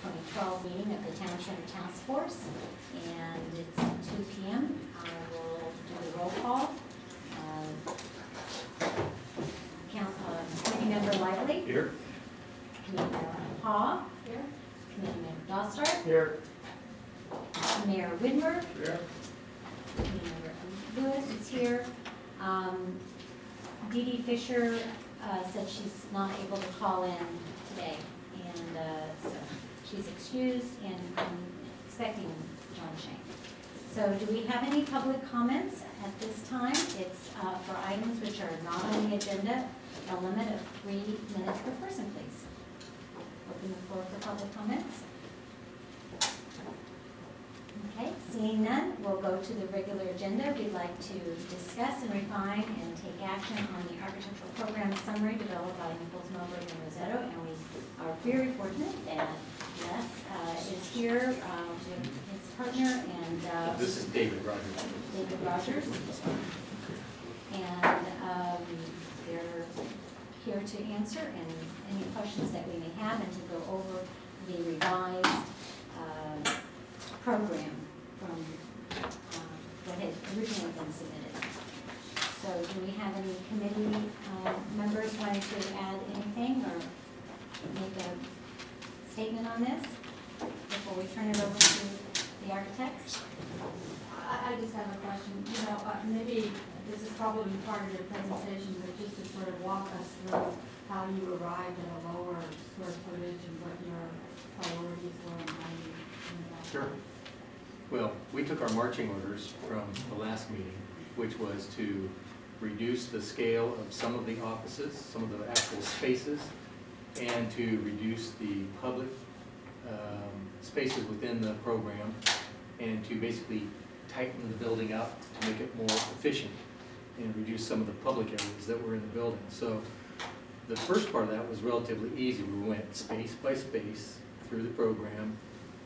2012 meeting of the Town Center Task Force, and it's 2 p.m. I will do the roll call. Committee Member Lively. Here. Committee Member Haw. Here. Committee Member Dossart. Here. Mayor Widmer. Here. Committee Member Lewis is here. Dee Dee Fisher said she's not able to call in today, and so she's excused, and I'm expecting John Shane. So do we have any public comments at this time? It's for items which are not on the agenda, a limit of 3 minutes per person, please. Open the floor for public comments. Okay, seeing none, we'll go to the regular agenda. We'd like to discuss and refine and take action on the architectural program summary developed by Nichols, Melberg, and Rosetto, and we are very fortunate that Les is here with his partner, and This is David Rogers. David Rogers, and they're here to answer any questions that we may have and to go over the revised program from what had originally been submitted. So do we have any committee members wanting to add anything or make a statement on this before we turn it over to the architects? I just have a question. You know, maybe this is probably part of your presentation, but just to sort of walk us through how you arrived at a lower square footage and what your priorities were and how you came about. Sure. Well, we took our marching orders from the last meeting, which was to reduce the scale of some of the offices, some of the actual spaces, and to reduce the public spaces within the program, and to basically tighten the building up to make it more efficient and reduce some of the public areas that were in the building. So the first part of that was relatively easy. We went space by space through the program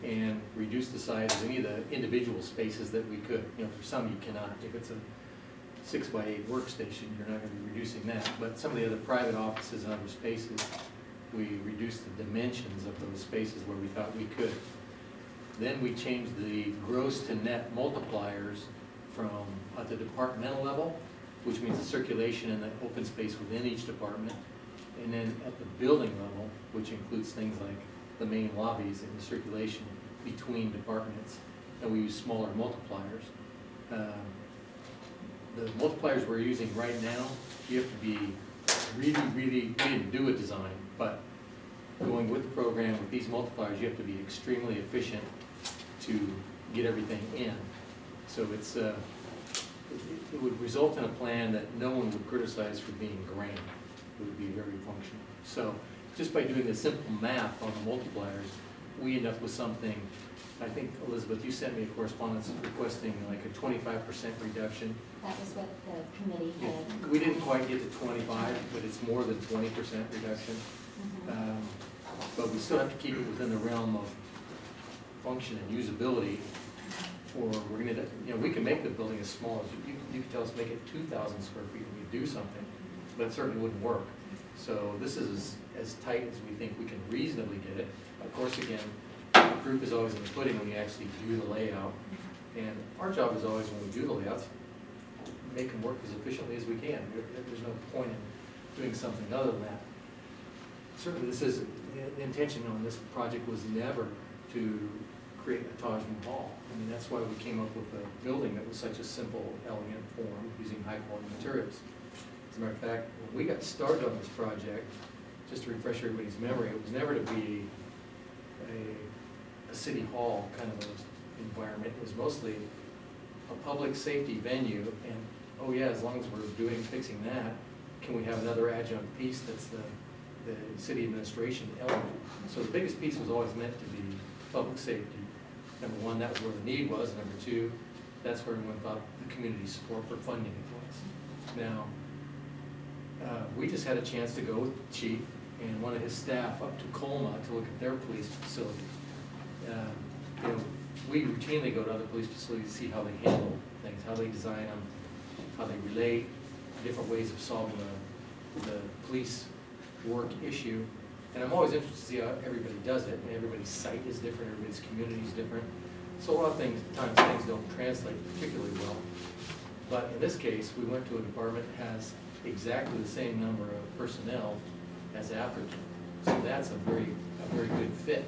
and reduced the size of any of the individual spaces that we could. You know, for some you cannot. If it's a 6x8 workstation, you're not going to be reducing that. But some of the other private offices and other spaces, we reduced the dimensions of those spaces where we thought we could. Then we changed the gross to net multipliers from at the departmental level, which means the circulation and the open space within each department, and then at the building level, which includes things like the main lobbies and the circulation between departments, and we use smaller multipliers. The multipliers we're using right now, you have to be we didn't do a design, but going with the program with these multipliers, you have to be extremely efficient to get everything in. So it's it would result in a plan that no one would criticize for being grand. It would be very functional. So just by doing the simple math on the multipliers, we end up with something. I think, Elizabeth, you sent me a correspondence requesting like a 25% reduction. That was what the committee had. Yeah. We didn't quite get to 25, but it's more than 20% reduction. Mm-hmm. But we still have to keep it within the realm of function and usability. Or we're going to, you know, we can make the building as small as you can tell us make it 2,000 square feet and we do something, but it certainly wouldn't work. So this is as tight as we think we can reasonably get it. Of course, again, the proof is always in the pudding when you actually do the layout. And our job is always when we do the layouts, make them work as efficiently as we can. There's no point in doing something other than that. Certainly this is, the intention on this project was never to create a Taj Mahal. I mean, that's why we came up with a building that was such a simple, elegant form using high quality materials. As a matter of fact, when we got started on this project, just to refresh everybody's memory, it was never to be a city hall kind of environment. It was mostly a public safety venue, and oh yeah, as long as we're fixing that, can we have another adjunct piece that's the city administration element? So the biggest piece was always meant to be public safety. Number one, that was where the need was. Number two, that's where everyone thought the community support for funding it was. Now, we just had a chance to go with the chief and one of his staff up to Colma to look at their police facility. You know, we routinely go to other police facilities to see how they handle things, how they design them, how they relate, different ways of solving the police work issue. And I'm always interested to see how everybody does it, and everybody's site is different, everybody's community is different. So a lot of times things don't translate particularly well. But in this case, we went to a department that has exactly the same number of personnel as ATHERTON. So that's a very good fit.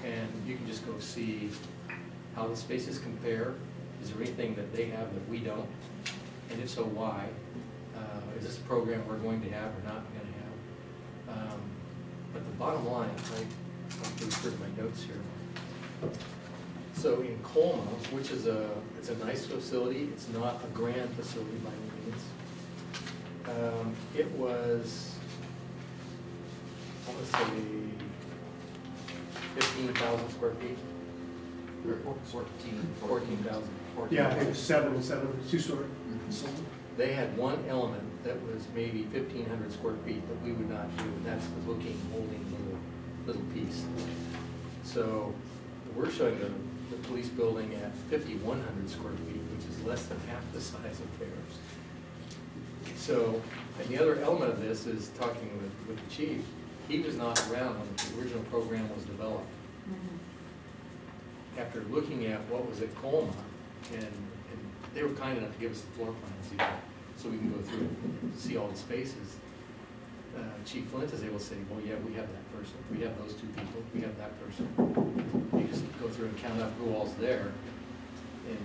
And you can just go see how the spaces compare. Is there anything that they have that we don't? And if so, why? Is this a program we're going to have or not going to have? But the bottom line, I'll refer to my notes here. So in Colma, which is it's a nice facility, it's not a grand facility by any means. It was, I want to say, 15,000 square feet. 14,000. Yeah, it was seven, two-story. They had one element that was maybe 1,500 square feet that we would not do, and that's the booking, holding little piece. So we're showing the police building at 5,100 square feet, which is less than half the size of theirs. So, and the other element of this is talking with the chief. He was not around when the original program was developed. After looking at what was at Colma, and they were kind enough to give us the floor plans even, so we can go through and see all the spaces. Chief Flint is able to say, well, yeah, we have that person, we have those two people, we have that person. You just go through and count up who all's there. And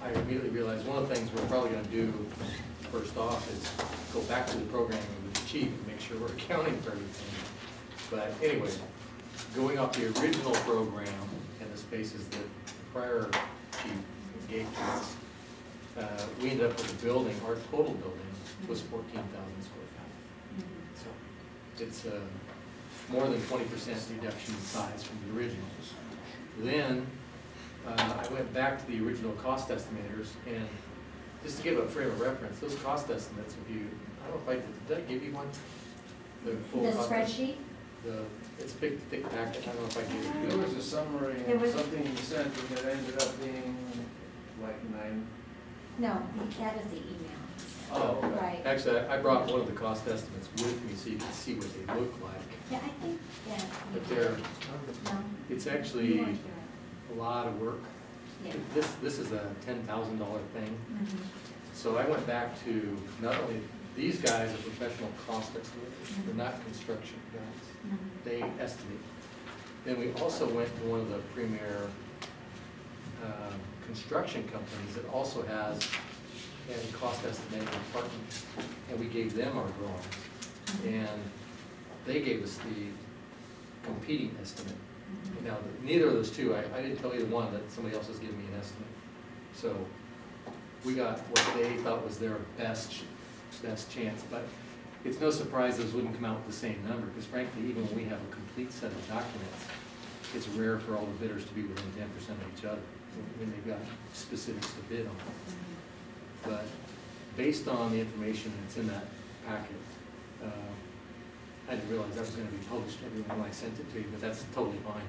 I immediately realized one of the things we're probably going to do first off is go back to the programming with the chief and make sure we're accounting for everything. But anyway, going off the original program and the spaces that the prior chief gave to us, we ended up with a building, our total building was 14,000 square feet. So it's more than 20% reduction in size from the original. Then I went back to the original cost estimators, and just to give a frame of reference, those cost estimates, if you, I don't know if did I give you one? The full The cost spreadsheet? It's a big, thick packet, I don't know if I gave it. There was a summary There and was- something you sent that ended up being like 9. No, that is the email. Oh, okay. Right. Actually, I brought one of the cost estimates with me so you can see what they look like. Yeah, I think that. But they're, No. it's You actually weren't a lot of work. here. This is a $10,000 thing. Yeah. So I went back to, not only, these guys are professional cost estimators, they're not construction guys. Mhm. They estimate. Then we also went to one of the premier construction companies that also has a cost estimating department, and we gave them our drawings. And they gave us the competing estimate. Now, neither of those two, I didn't tell either one that somebody else was giving me an estimate. So we got what they thought was their best chance, but it's no surprise those wouldn't come out with the same number, because frankly, even when we have a complete set of documents, it's rare for all the bidders to be within 10% of each other when they've got specifics to bid on. But based on the information that's in that packet, I didn't realize that was going to be published everyone when I sent it to you, but that's totally fine.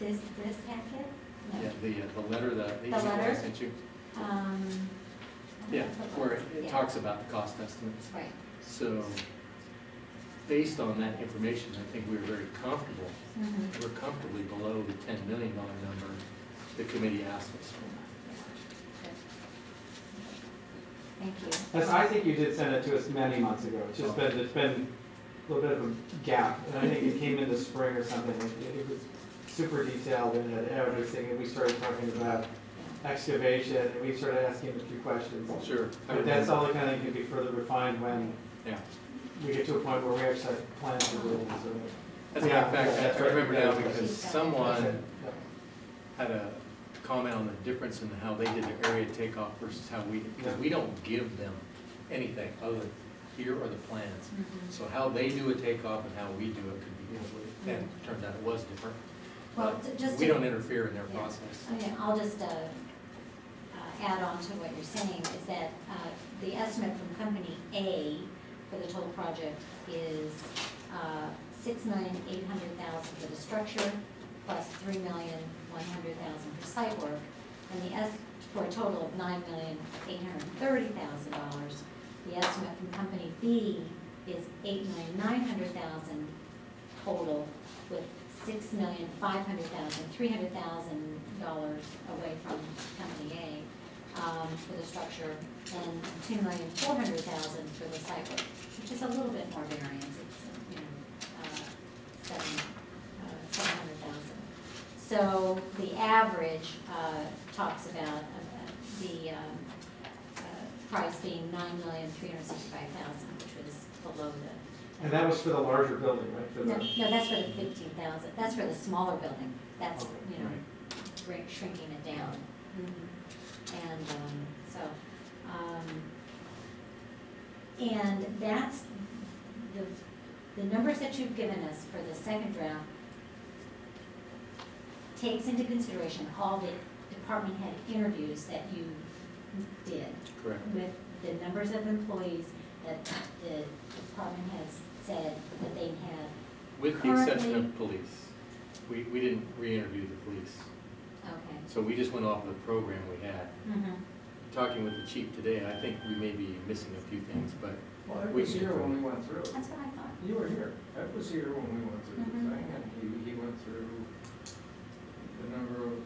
This packet? No. Yeah, the letter, the email I letter? sent you. I Yeah, don't know if where was- it yeah. talks about the cost estimates. Right. So, based on that information, I think we were very comfortable. Mhm. We're comfortably below the $10 million number the committee asked us for. Thank you. Yes, I think you did send it to us many months ago. It's just been, it's been a little bit of a gap. And I think it came in the spring or something. It was super detailed and had everything. And we started talking about excavation and we started asking a few questions. Sure. But that's all the kind of thing can be further refined when Yeah. we get to a point where we actually have plans to do it. So, As a matter of fact, I remember now because that's someone it. had a comment on the difference in how they did their area takeoff versus how we did. Because we don't give them anything other than here are the plans. Mhm. So how they do a takeoff and how we do it could be different. And it turns out it was different. Well, But just we to- don't interfere in their Yeah. process. Okay, I'll just add on to what you're saying, is that the estimate from company A for the total project is $6,800,000 for the structure, plus $3,100,000 for site work, and for a total of $9,830,000. The estimate from company B is $8,900,000 total with $6,500,000 away from Company A for the structure, and $2,400,000 for the site work, which is a little bit more variance. It's, you know, 700,000. So the average talks about the price being $9,365,000, which was below the. And that was for the larger building, right? For No, the, no, that's for the 15,000. That's for the smaller building. That's, Okay, you know, shrinking it down. And and that's the numbers that you've given us for the second draft takes into consideration all the department head interviews that you did. Correct. With the numbers of employees that the department heads said that they had. With the exception of police. We didn't re-interview the police. Okay. So we just went off of the program we had. Talking with the chief today, I think we may be missing a few things, but Well, I we was can here when confirm. we went through it. That's what I thought. You were here. I was here when we went through the Mhm. thing, and he went through the number of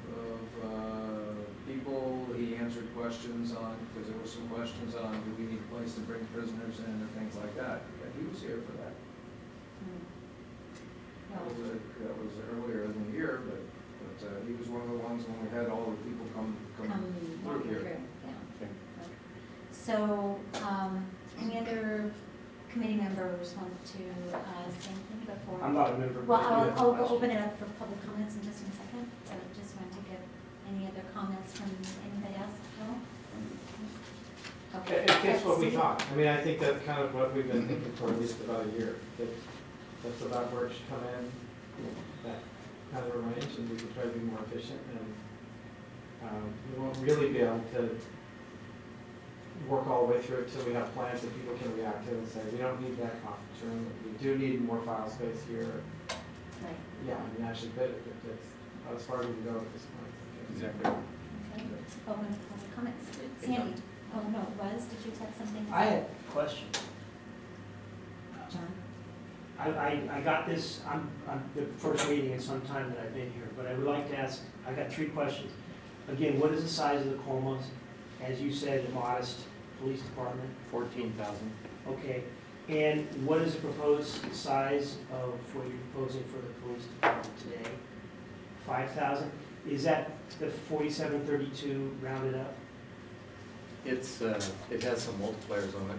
people. He answered questions on, because there were some questions on, do we need a place to bring prisoners in and things like that. Yeah, he was here for that. That was earlier in the year, but he was one of the ones when we had all the people come through Walking here. through, yeah. Okay. So, any other committee members want to say anything before? I'm not a member. Well, but I do have a I'll question. open it up for public comments in just a second. So just want to get any other comments from anybody else? No? Okay. it fits what we thought. I mean, I think that's kind of what we've been thinking for at least about a year. That's about where it should come in, that kind of a range, and we can try to be more efficient, and we won't really be able to work all the way through it until we have plans that people can react to and say, we don't need that conference room, we do need more file space here. Right. Yeah, I mean, actually, but it's about as far as we can go at this point. Exactly. Okay. Open to public comments. Sandy? Oh, no, it was. Did you have something? I had a question. John? I got this, I'm the first meeting in some time that I've been here, but I would like to ask, I got 3 questions. Again, what is the size of the comas? As you said, a modest police department. 14,000. Okay, and what is the proposed size of what you're proposing for the police department today? 5,000? Is that the 4732 rounded up? It's, it has some multipliers on it.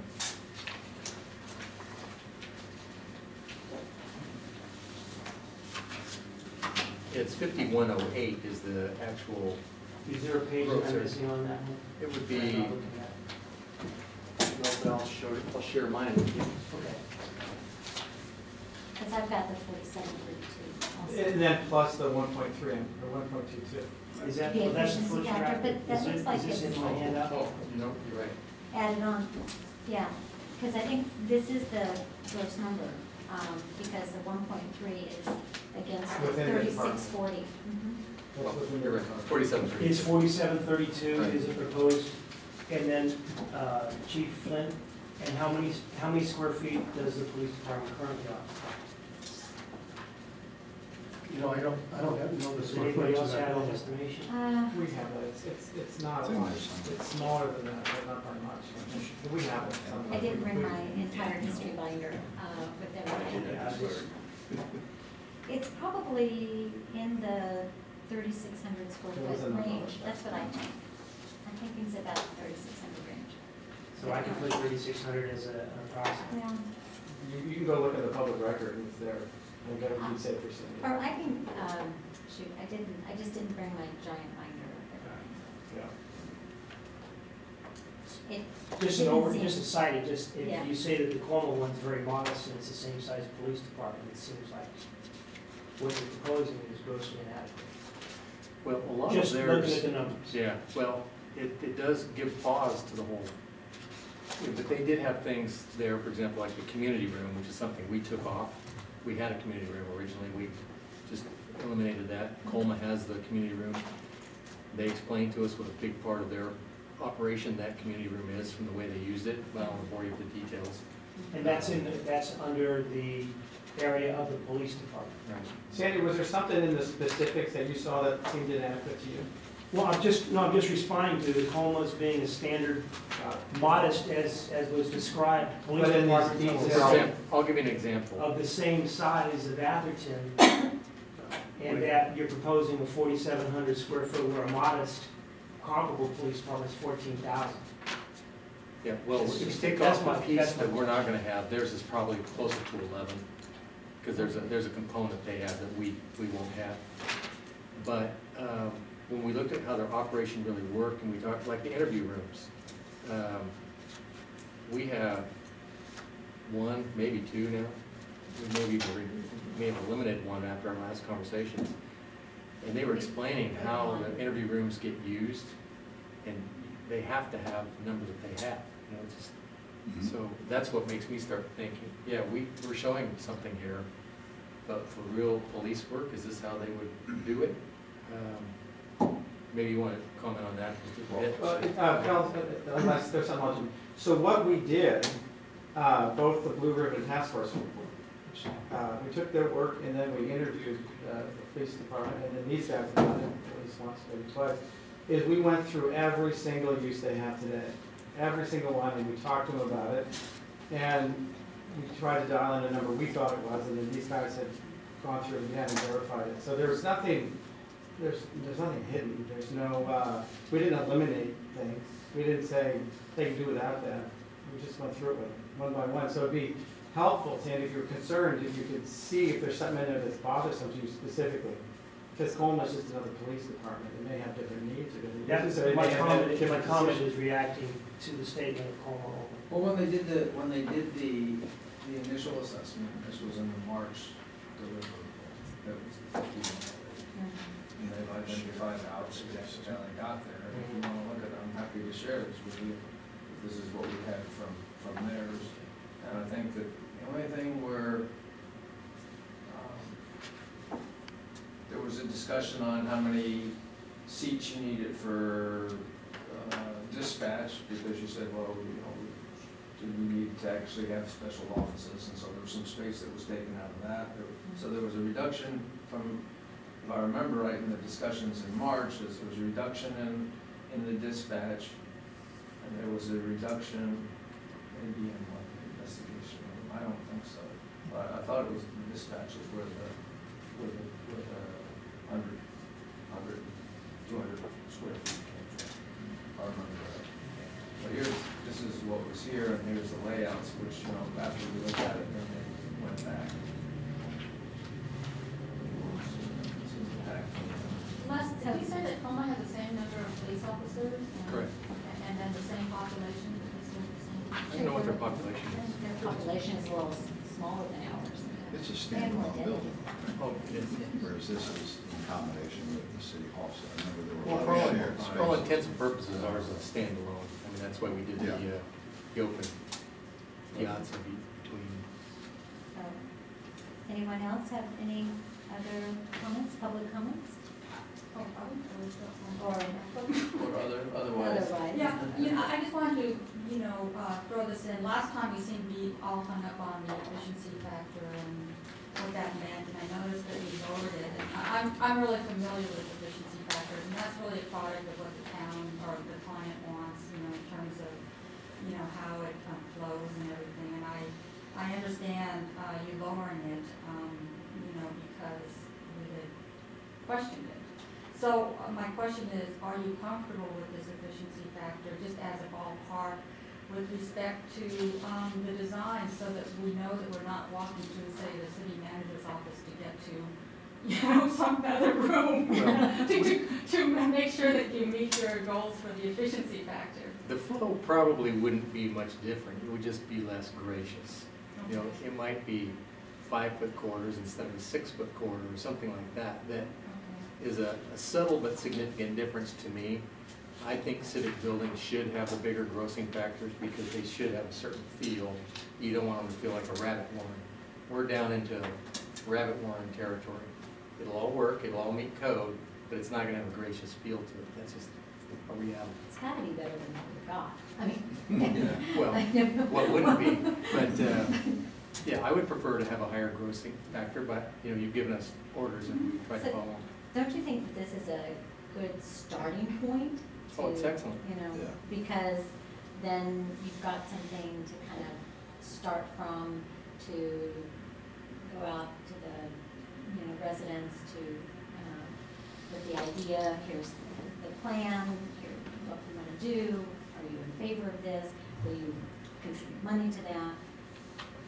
It's 5108 is the actual, Is there a page that I'm missing on that one? it would I'm be, not looking at I'll share mine with you. it. Okay. Because I've got the 4732 also. And then plus the 1.3 or 1.22. Is that, The well, that's the efficiency first factor, draft? but that Is looks it- like Is this it's- in my handout? Oh, no, you're right. Added on, yeah, because I think this is the gross number, because the 1.3 is against the Within the department. 3640. That's within You're the right, 4732. It's 4732 Right. is the proposed, and then Chief Flynn, and how many square feet does the police department currently occupy? You know, I don't know the Does square anybody footage else of that have an building. estimation? We have it, it's not a lot, it's smaller than that, but not by much. We have it. I didn't bring my entire history binder with everything. Yeah, It's probably in the 3,600 square It was foot in the range, village. that's what I think. I think it's about 3,600 range. So I can put 3,600 as an approximate. Yeah. You can go look at the public record, and it's there, and that would be safe for saying. Or I can, shoot, I just didn't bring my giant binder with everything. Yeah. It Just didn't seem- just a side, if Yeah. you say that the Colma one's very modest and it's the same size police department, it seems like what you're proposing is grossly inadequate. Well, a lot of Just theirs. looking at the numbers. Yeah, well, it does give pause to the whole. Yeah, but they did have things there, for example, like the community room, which is something we took off. We had a community room originally, we just eliminated that. Colma has the community room. They explained to us what a big part of their operation that community room is from the way they used it. Well, I won't bore you with the details. And that's under the area of the police department. Right. Sandy, was there something in the specifics that you saw that seemed inadequate to you? Well, I'm just responding to the comas being a standard, modest as was described, police But in these department details- For example, I'll give you an example. of the same size of Atherton, and that you're proposing a 4,700 square foot where a modest comparable police department is 14,000. Yeah, well, Just- if you take that's off my- the piece that's my that we're not gonna have, theirs is probably closer to 11, because there's a component they have that we won't have. But when we looked at how their operation really worked, and we talked, like the interview rooms, we have one, maybe two now. We may have eliminated one after our last conversations. And they were explaining how the interview rooms get used, and they have to have the number that they have. You know, it's just, so that's what makes me start thinking, yeah, we're showing something here, but for real police work, is this how they would do it? Maybe you want to comment on that just a bit? Phil, unless there's something else. So what we did, both the Blue Ribbon Task Force, we took their work and then we interviewed the police department, and then these guys have done it at least once, maybe twice, is we went through every single use they have today, every single one, and we talked to them about it, and we tried to dial in a number we thought it was, and then these guys had gone through it again and verified it. So there's nothing, there's nothing hidden. There's no, we didn't eliminate things. We didn't say they can do without that. We just went through it one by one. So it'd be helpful, Sandy, if you're concerned, if you could see if there's something in there that's bothersome to you specifically. Because Coleman's just another police department. They may have different needs or different uses. So they may have different My comment decisions. is reacting to the statement of Coma. Well, when they did the initial assessment, this was in the March deliverable, that was the 51 already. And they've identified the obstacles that they got there. And if you want to look at it, I'm happy to share this with you. This is what we had from theirs. And I think that the only thing where there was a discussion on how many seats you needed for dispatch, because you said, well, you know, do we need to actually have special offices? And so there was some space that was taken out of that. So there was a reduction from, if I remember right, in the discussions in March, there was a reduction in the dispatch, and there was a reduction maybe in what, the investigation room. I don't think so. But I thought it was the dispatches where the 100, 200 square feet came from. I remember that. But this is what was here, and here's the layouts, which, you know, after we looked at it, then they went back. This is the pack. Les, did you say that Coma had the same number of police officers? Correct. And then the same population? I don't know what their population is. Their population is a little smaller than ours. It's a standalone building, Oh, it is. whereas this is in combination with the city hall. So I remember there Well, were for a lot all, of shared for all spaces. intents and purposes, ours is a standalone. I mean, that's why we did the open piazza between. Anyone else have any other comments, public comments? Oh, probably. Or Or otherwise. otherwise? Yeah, you know, I just wanted to, you know, throw this in. Last time we seemed to be all hung up on the efficiency factor and what that meant, and I noticed that we lowered it. And I'm really familiar with efficiency factors, and that's really a product of what the town or the client wants, you know, in terms of, you know, how it flows and everything. And I understand you lowering it, you know, because we had questioned it. So my question is, are you comfortable with this efficiency factor, just as a ballpark, with respect to the design, so that we know that we're not walking through, say, the city manager's office to get to, you know, some other room, to make sure that you meet your goals for the efficiency factor? The flow probably wouldn't be much different. It would just be less gracious. You know, it might be 5-foot corridors instead of a 6-foot corridor or something like that. That is a subtle but significant difference to me. I think civic buildings should have the bigger grossing factors because they should have a certain feel. You don't want them to feel like a rabbit warren. We're down into rabbit warren territory. It'll all work, it'll all meet code, but it's not gonna have a gracious feel to it. That's just a reality. It's gotta be better than what we got. I mean. Well, what wouldn't be? But Yeah, I would prefer to have a higher grossing factor, but, you know, you've given us orders and we try to So- follow. Don't you think that this is a good starting point? Oh, it's to, excellent. You know, Yeah. because then you've got something to kind of start from, to go out to the, you know, residents to, with the idea, here's the plan, here, what we want to do, are you in favor of this, will you contribute money to that?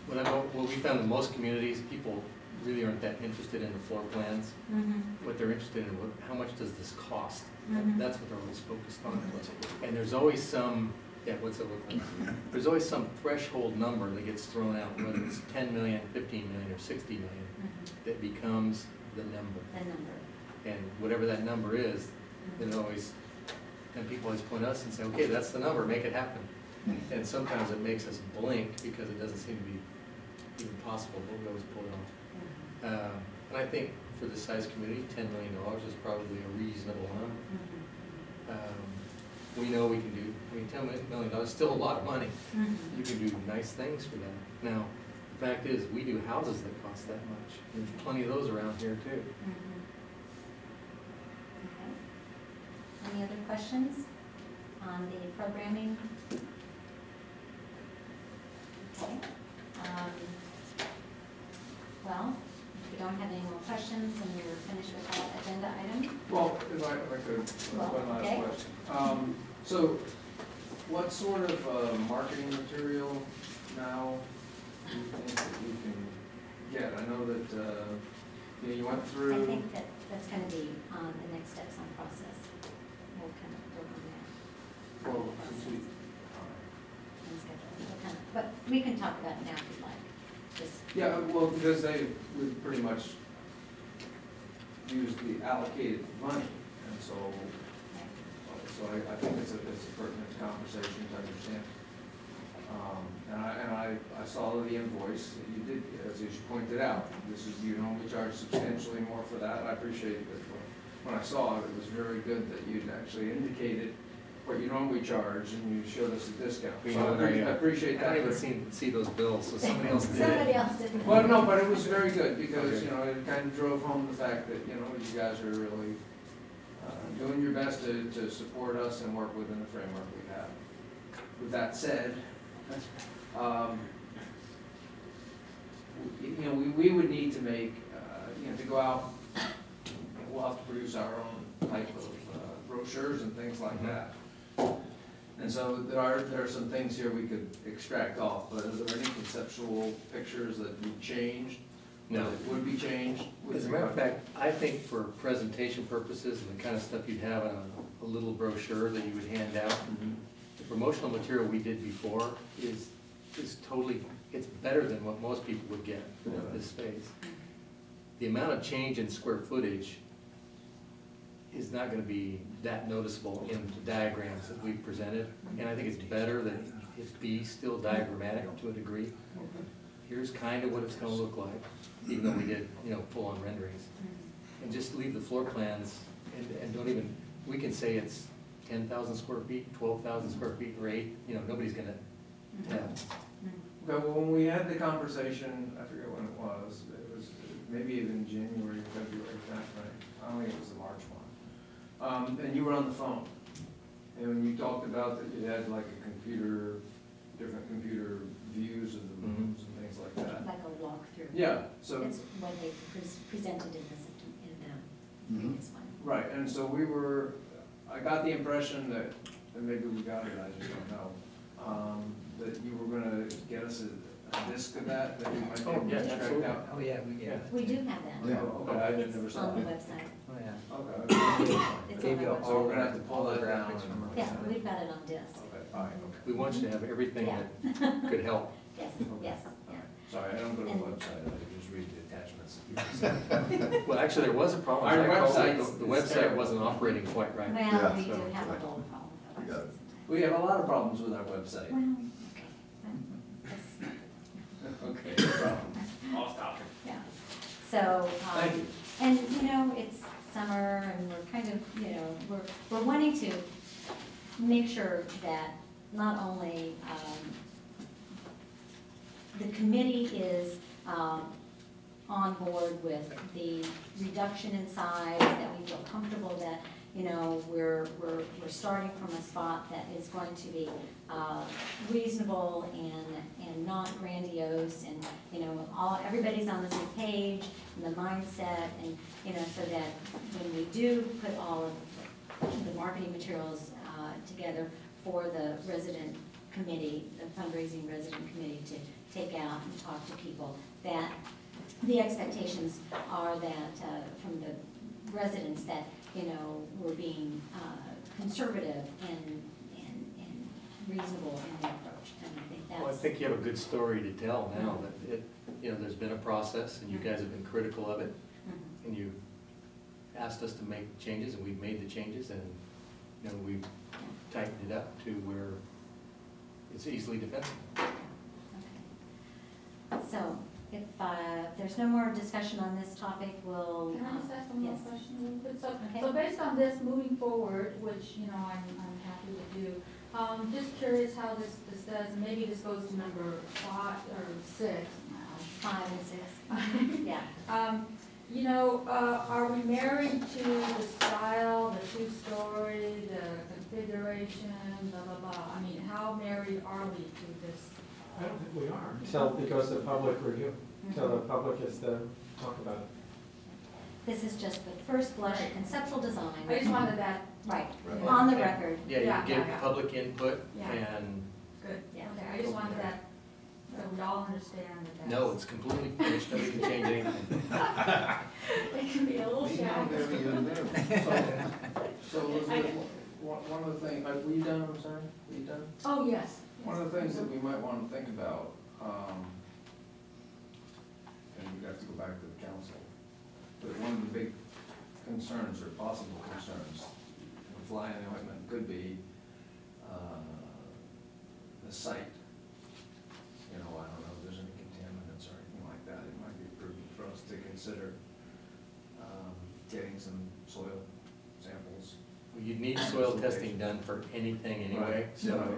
What we found in most communities, people really aren't that interested in the floor plans. Mm-hmm. What they're interested in, how much does this cost? Mhm. That's what they're always focused on. And there's always some, yeah, what's it look like? There's always some threshold number that gets thrown out, whether it's 10 million, 15 million, or 60 million, that becomes the number. The number. And whatever that number is, then always, and people always point us and say, okay, that's the number, make it happen. And sometimes it makes us blink because it doesn't seem to be even possible, but we always pull it off. And I think for the size community, $10 million is probably a reasonable number. We know we can do, I mean, $10 million is still a lot of money. You can do nice things for that. Now, the fact is, we do houses that cost that much. There's plenty of those around here too. Okay. Any other questions on the programming? Okay. Well, if you don't have any more questions and you're finished with that agenda item? Well, if I could, one okay. last question. So what sort of marketing material now do you think that you can get? I know that, you know, you went through. I think that that's going to be on the next steps on process. We'll kind of work on that. Well, Process since we, and schedule. We'll kind of, but we can talk about it now if you'd like. Just, yeah, well, because they would pretty much use the allocated money, and so I think it's a pertinent conversation to understand. And I saw the invoice that you did, as you pointed out, this is, you normally charge substantially more for that. I appreciate that when I saw it, it was very good that you'd actually indicated what you normally charge and you showed us a discount. We So know I that, appreciate I that. didn't even see those bills, so somebody else did somebody it. else didn't. Well, no, but it was very good because, Okay. you know, it kind of drove home the fact that, you know, you guys are really doing your best to support us and work within the framework we have. With that said, you know, we would need to make, you know, to go out, we'll have to produce our own type of brochures and things like that. And so there are some things here we could extract off, but are there any conceptual pictures that you changed? No. That would be changed? As a matter of fact, I think for presentation purposes and the kind of stuff you'd have on a little brochure that you would hand out, the promotional material we did before is totally, it's better than what most people would get at this space. The amount of change in square footage is not gonna be that noticeable in the diagrams that we've presented. And I think it's better that it be still diagrammatic to a degree. Here's kind of what it's gonna look like, even though we did, you know, full-on renderings. And just leave the floor plans and don't even, we can say it's 10,000 square feet, 12,000 square feet, or 8, you know, nobody's gonna tell. Okay, well, when we had the conversation, I forget when it was maybe even January, February, I don't think it was the March one. And you were on the phone, and when you talked about that you had like a computer, different computer views of the rooms and things like that. Like a walkthrough. Yeah, so. That's what they presented in the previous one. Right, and so I got the impression that, and maybe we got it, I just don't know, that you were gonna get us a disc of that we might be able to extract out. Oh, yeah, we get it. We do have that. Yeah. Oh, okay, I It's never saw on the it. website. Oh, yeah. Okay. It's Gave on you the all So we're website. gonna have to pull all the that down. graphics from our Yeah, website. we've got it on disc. Okay, all right, okay. We want you to have everything that could help. Yes, yes, yeah. Sorry, I don't go to the And- website, I just read the attachments. Well, actually, there was a problem. Our I called it, website's- the it's website terrible. wasn't operating quite right. Well, Yeah, we do so- have a little problem We with got ours it. sometimes. We have a lot of problems with our website. Well, okay. Okay, no problem. Off topic. Yeah. So, Thank you. and, you know, it's summer and we're kind of, you know, we're wanting to make sure that not only the committee is on board with the reduction in size, that we feel comfortable that, you know, we're starting from a spot that is going to be reasonable and not grandiose, and, you know, everybody's on the same page, and the mindset, and, you know, so that when we do put all of the marketing materials together for the resident committee, the fundraising resident committee, to take out and talk to people, that the expectations are that from the residents that, you know, we're being conservative and reasonable in the approach, and I think that's. Well, I think you have a good story to tell now, that it, you know, there's been a process, and you guys have been critical of it, and you've asked us to make changes, and we've made the changes, and, you know, we've tightened it up to where it's easily defensible. Okay. So, if there's no more discussion on this topic, we'll. Can I just ask one more yes. question real quick? Okay. So based on this, moving forward, which, you know, I'm happy to do, just curious how this does, and maybe this goes to number 5 or 6. 5 and 6. Yeah. You know, are we married to the style, the 2-story, the configuration, blah, blah, blah? I mean, how married are we to this? I don't think we are, until it goes to public review, until the public is to talk about it. This is just the first blush conceptual design. I just wanted that. Right, Right. on the record. Yeah, Yeah, you give yeah. public input, Yeah. and, Good. Yeah. Okay, I just wanted that, so we all understand that that's. no, it's completely finished, nobody can change anything. It can be a little shallow. So Elizabeth, one of the things, were you done, I'm sorry, were you done? Oh, yes. One of the things that we might want to think about, and we'd have to go back to the council, but one of the big concerns, or possible concerns, and fly in the ointment could be the site. You know, I don't know if there's any contaminants or anything like that. It might be prudent for us to consider getting some soil samples. Well, you'd need soil testing done for anything anyway, Right. so Right.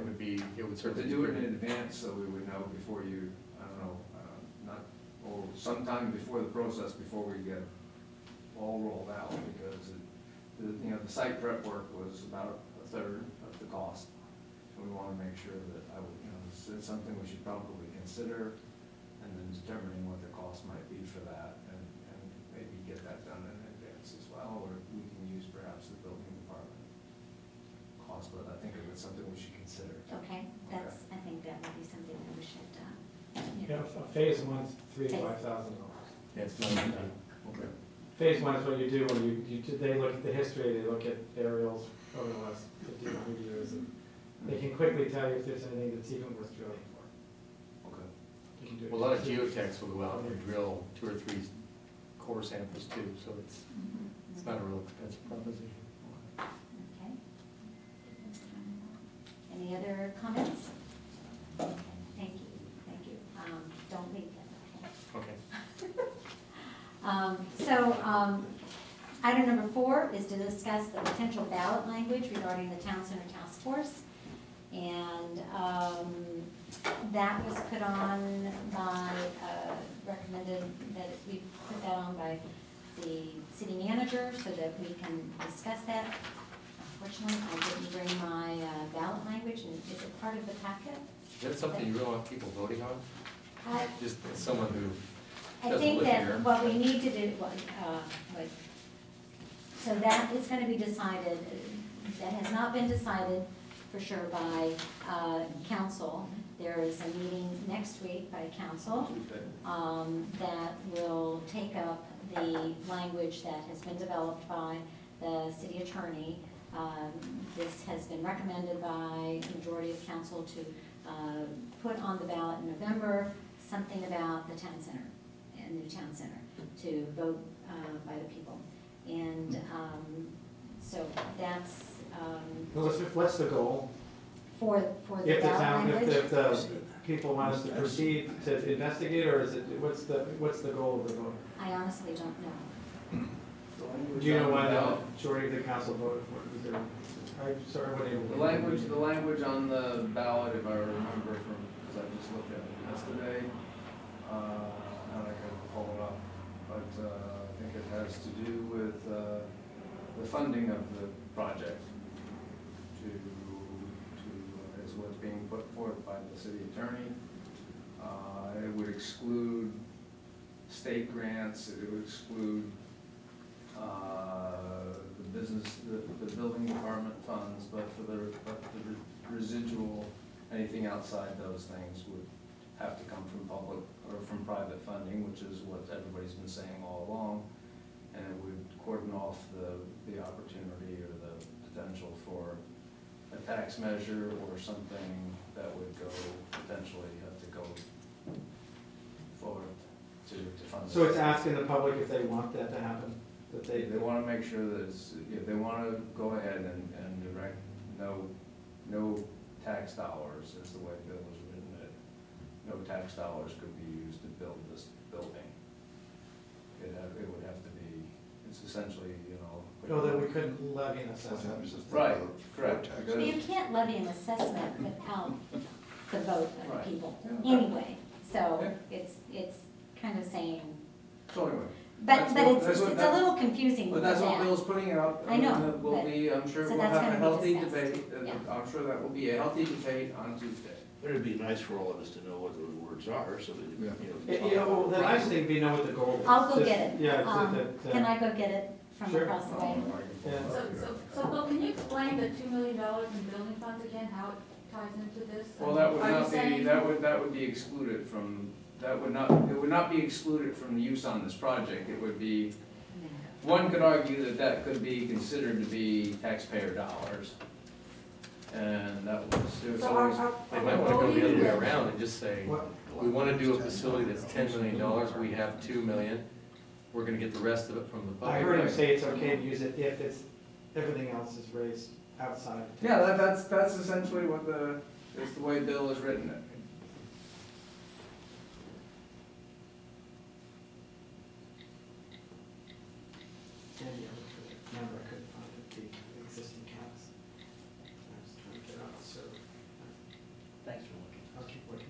it would So certainly. to do it in advance, so we would know before you, I don't know, or sometime before the process, before we get all rolled out, because you know, the site prep work was about a third of the cost. And we want to make sure that, you know, it's something we should probably consider, and then determining what the cost might be for that, and maybe get that done in advance as well, or we can use perhaps the building department cost, but I think it's something we should consider. Okay, that's, I think that would be something that we should, You know, phase 1's $3,000 to $5,000. That's not done. Okay. Phase 1 is what you do when they look at the history, they look at aerials over the last 50, 100 years, and they can quickly tell you if there's anything that's even worth drilling for. Okay. You can do it. Well, a lot of geotechs will go out and drill 2 or 3 core samples too, so it's not a real expensive proposition. okay. Any other comments? Okay, thank you. Don't leave yet. Okay. Item number 4 is to discuss the potential ballot language regarding the Town Center Task Force. And that was put on by, recommended that we put that on by the city manager so that we can discuss that. Unfortunately, I didn't bring my ballot language, and is it part of the packet? Is that something you really want people voting on? Just as someone who I doesn't think live that here. what we need to do, so that is gonna be decided, that has not been decided for sure by council. There is a meeting next week by council that will take up the language that has been developed by the city attorney. This has been recommended by the majority of council to put on the ballot in November, something about the town center, and the town center, to vote by the people. And so that's Well, what's the goal? for the If the ballot town, language. if the people want us to proceed to investigate, or is it, what's the goal of the vote? I honestly don't know. Do you know why the majority of the council voted for it? Is there, I'm sorry, what name? The language on the ballot, if I remember from, because I just looked at it yesterday, and I could pull it up, but I think it has to do with the funding of the project is what's being put forth by the city attorney. It would exclude state grants, it would exclude the business, the building department funds, but the residual, anything outside those things would have to come from public or from private funding, which is what everybody's been saying all along. And it would cordon off the opportunity or the potential for a tax measure or something that would go, potentially have to go forward to fund. So it's asking the public if they want that to happen, that They want to make sure that it's, if they want to go ahead and direct no tax dollars, is the way the bill was written, that no tax dollars could be used to build this building. It would have to be, it's essentially, you know. Oh, that we couldn't levy an assessment. Right, correct. But you can't levy an assessment without the vote of the Right. people Yeah. anyway. So it's kind of saying, So anyway. but it's a that's- little confusing But with that's what that. Bill's putting out. I know, It will but- be, I'm sure so we'll that's have a gonna be healthy discussed. debate. Yeah. I'm sure that will be a healthy debate on Tuesday. But it'd be nice for all of us to know what those words are, so that, you know. You know, well, the nice thing would be know what the goal is. I'll go Just- get it. Yeah. Can I go get it from Sure. across the way? Yeah. So Bill, can you explain the $2 million in building funds again, how it ties into this? Well, that would Are you not be, saying- that would be excluded from, it would not be excluded from the use on this project. It would be, one could argue that could be considered to be taxpayer dollars. And that was, it was So always, They might want to go the other way Yeah. around and just say, What- we want to do a facility that's $10 million, we have $2 million, we're going to get the rest of it from the public. I heard him say it's okay to use it if it's, everything else is raised outside. of tax. yeah, that's essentially what is the way Bill has written it. Yeah, yeah, look for the number, I couldn't find it, the existing counts. I was trying to get out, so Thanks for looking. I'll keep looking.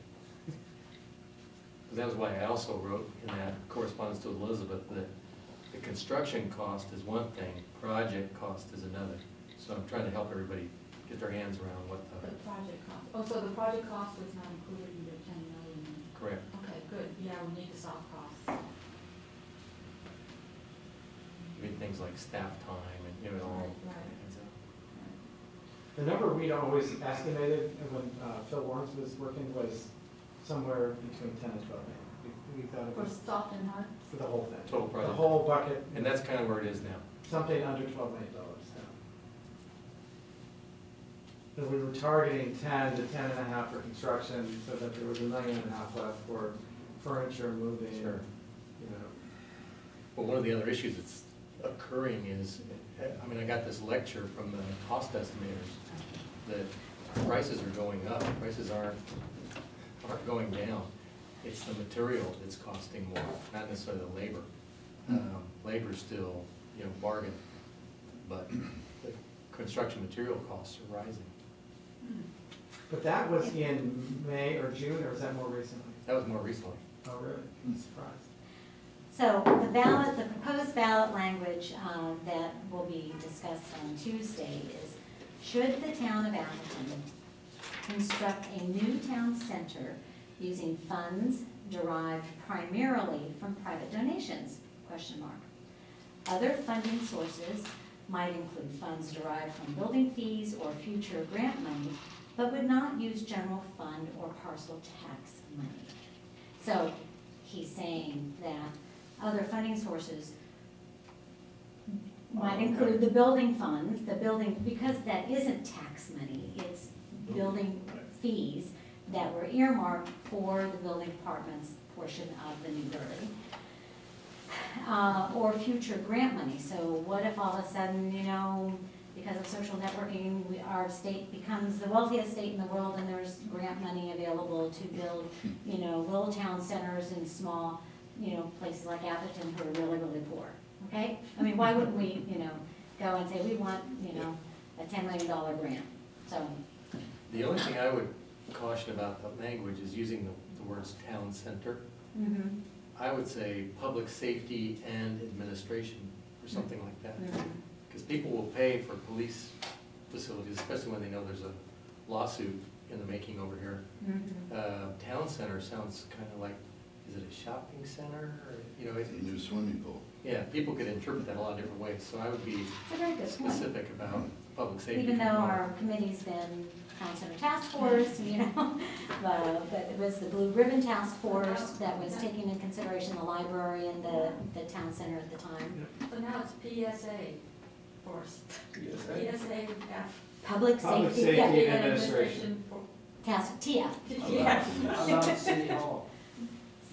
That was why I also wrote in that correspondence to Elizabeth that the construction cost is one thing, project cost is another. So I'm trying to help everybody get their hands around what The the, project cost, oh, so the project cost was not included in your 10 million? correct. Okay, good, yeah, we need the soft costs. I mean, things like staff time and, you know, all. Right, right. The number we'd always estimated when Phil Lawrence was working was somewhere between 10 and 12 million. We thought it For was soft and hard? for the whole thing. Total The project. whole bucket, And that's kind of where it is now. something under $12 million now. And we were targeting 10 to 10 and a half for construction, so that there was $1.5 million left for furniture moving. Sure. You know, Well, one of the other issues that's occurring is, I mean, I got this lecture from the cost estimators that prices are going up, prices aren't going down. It's the material that's costing more, not necessarily the labor. Labor's still, you know, bargain, but the construction material costs are rising. but that was in May or June, or was that more recently? That was more recently. Oh, really? I'm surprised. So the proposed ballot language that will be discussed on Tuesday is, should the town of Atherton construct a new town center using funds derived primarily from private donations? ? Other funding sources might include funds derived from building fees or future grant money, but would not use general fund or parcel tax money. So he's saying that other funding sources might include the building funds, because that isn't tax money, it's building fees that were earmarked for the building department's portion of the new building. Or future grant money. So what if all of a sudden, you know, because of social networking, our state becomes the wealthiest state in the world, and there's grant money available to build, you know, little town centers in small, you know, places like Atherton who are really, really poor, okay? I mean, why wouldn't we, you know, go and say, we want, you know, a $10 million grant, so. The only thing I would caution about the language is using the words town center. Mhm. I would say public safety and administration, or something like that. Mhm. Because people will pay for police facilities, especially when they know there's a lawsuit in the making over here. Mhm. Town center sounds kind of like, is it a shopping center, or, you know, A new swimming pool. yeah, people could interpret that a lot of different ways, so I would be It's a very good point. specific about public safety. Even though our committee's been Town Center Task Force, you know, but it was the Blue Ribbon Task Force that was taking into consideration the library and the town center at the time. So now it's PSA force. PSA, yeah. Public Public Safety, safety yeah, and administration. task, TF. Yeah. How about City Hall?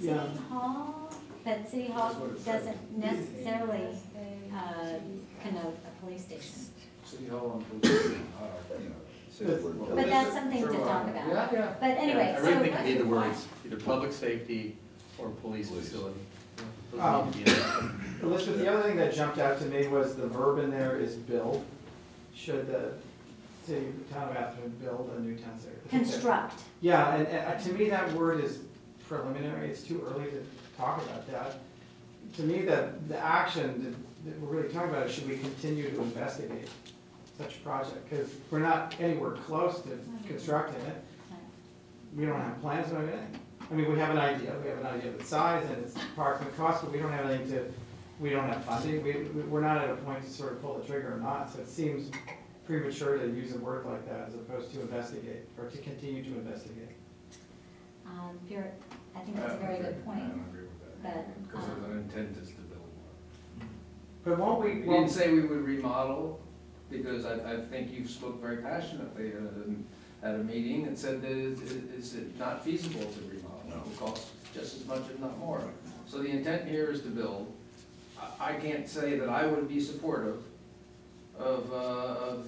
Yeah. City Hall, but City Hall That's what it says. doesn't necessarily connote a police station. City Hall and police. Say the word But public. that's something to Sure, talk about. Yeah, yeah. But anyway, I so. really think you need the words, either public safety or police Police. facility. Those need to be in. Elizabeth, the other thing that jumped out to me was the verb in there is build. Should the city, town of Atherton build a new town center? Construct. Yeah, and to me, that word is preliminary, it's too early to talk about that. To me, the action that we're really talking about is should we continue to investigate such a project? Because we're not anywhere close to constructing it. We don't have plans or anything. I mean, we have an idea of the size and its approximate cost, but we don't have anything we don't have funding. We're not at a point to sort of pull the trigger or not, so it seems premature to use a word like that as opposed to investigate, or to continue to investigate. I think that's a very good point. I don't agree with that. But, Because of an intent is to build one. But won't we? We didn't say we would remodel, because I think you spoke very passionately at a meeting and said that is it not feasible to remodel? No. It will cost just as much, if not more. So the intent here is to build. I can't say that I would be supportive of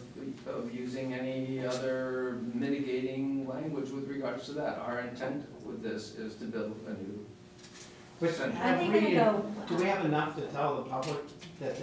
using any other mitigating language with regards to that. Our intent with this is to build a new But center. Are they gonna go- do we have enough to tell the public that they